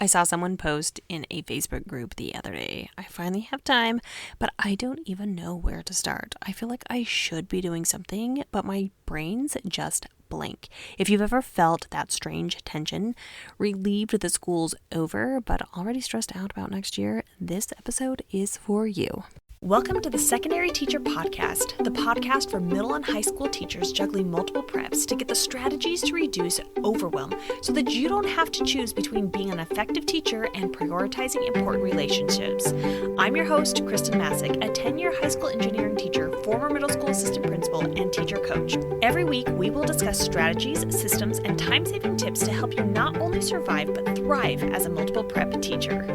I saw someone post in a Facebook group the other day. I finally have time, but I don't even know where to start. I feel like I should be doing something, but my brain's just blank. If you've ever felt that strange tension, relieved that school's over, but already stressed out about next year, this episode is for you. Welcome to the Secondary Teacher Podcast, the podcast for middle and high school teachers juggling multiple preps to get the strategies to reduce overwhelm so that you don't have to choose between being an effective teacher and prioritizing important relationships. I'm your host, Kristen Masick, a 10-year high school engineering teacher, former middle school assistant principal, and teacher coach. Every week, we will discuss strategies, systems, and time-saving tips to help you not only survive but thrive as a multiple prep teacher.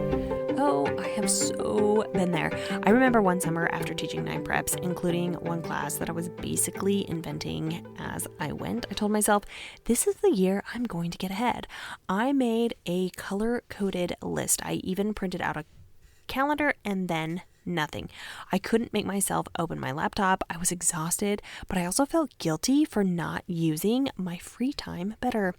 Oh, I have so been there. I remember one summer after teaching 9 preps, including one class that I was basically inventing as I went, I told myself, this is the year I'm going to get ahead. I made a color-coded list. I even printed out a calendar and then nothing. I couldn't make myself open my laptop. I was exhausted, but I also felt guilty for not using my free time better.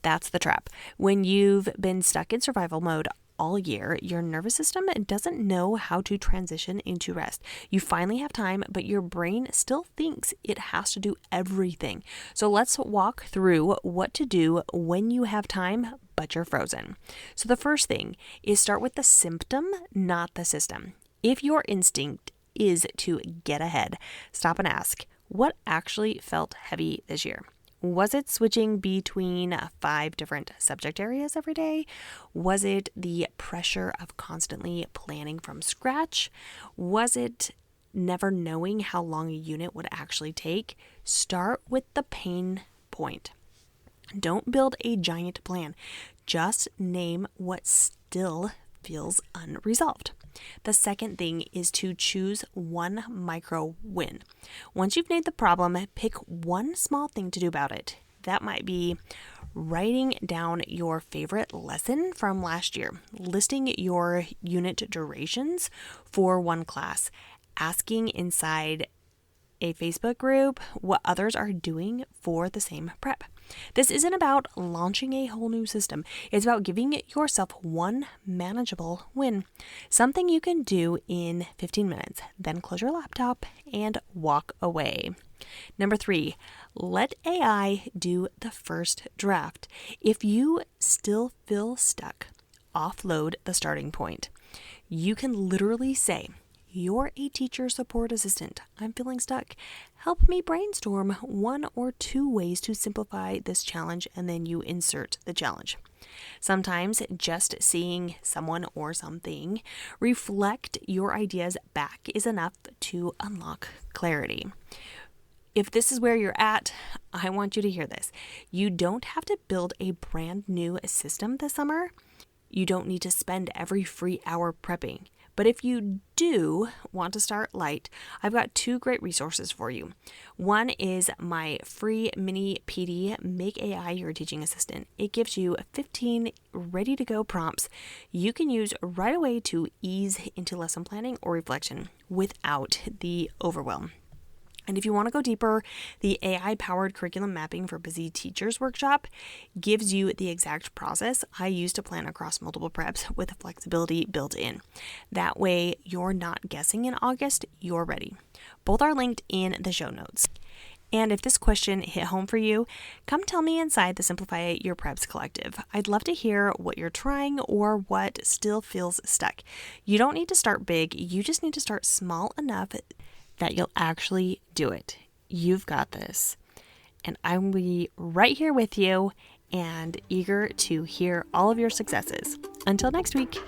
That's the trap. When you've been stuck in survival mode all year, your nervous system doesn't know how to transition into rest. You finally have time, but your brain still thinks it has to do everything. So let's walk through what to do when you have time, but you're frozen. So the first thing is start with the symptom, not the system. If your instinct is to get ahead, stop and ask, what actually felt heavy this year? Was it switching between 5 different subject areas every day? Was it the pressure of constantly planning from scratch? Was it never knowing how long a unit would actually take? Start with the pain point. Don't build a giant plan. Just name what still feels unresolved. The second thing is to choose one micro win. Once you've named the problem, pick one small thing to do about it. That might be writing down your favorite lesson from last year, listing your unit durations for one class, asking inside a Facebook group what others are doing for the same prep. This isn't about launching a whole new system. It's about giving yourself one manageable win, something you can do in 15 minutes, then close your laptop and walk away. Number 3, let AI do the first draft. If you still feel stuck, offload the starting point. You can literally say, you're a teacher support assistant. I'm feeling stuck. Help me brainstorm 1 or 2 ways to simplify this challenge, and then you insert the challenge. Sometimes just seeing someone or something reflect your ideas back is enough to unlock clarity. If this is where you're at, I want you to hear this. You don't have to build a brand new system this summer. You don't need to spend every free hour prepping. But if you do want to start light, I've got 2 great resources for you. One is my free mini PD, Make AI Your Teaching Assistant. It gives you 15 ready-to-go prompts you can use right away to ease into lesson planning or reflection without the overwhelm. And if you want to go deeper, the AI-powered curriculum mapping for busy teachers workshop gives you the exact process I use to plan across multiple preps with flexibility built in. That way, you're not guessing in August, you're ready. Both are linked in the show notes. And if this question hit home for you, come tell me inside the Simplify Your Preps Collective. I'd love to hear what you're trying or what still feels stuck. You don't need to start big, you just need to start small enough that you'll actually do it. You've got this. And I'm going to be right here with you and eager to hear all of your successes. Until next week.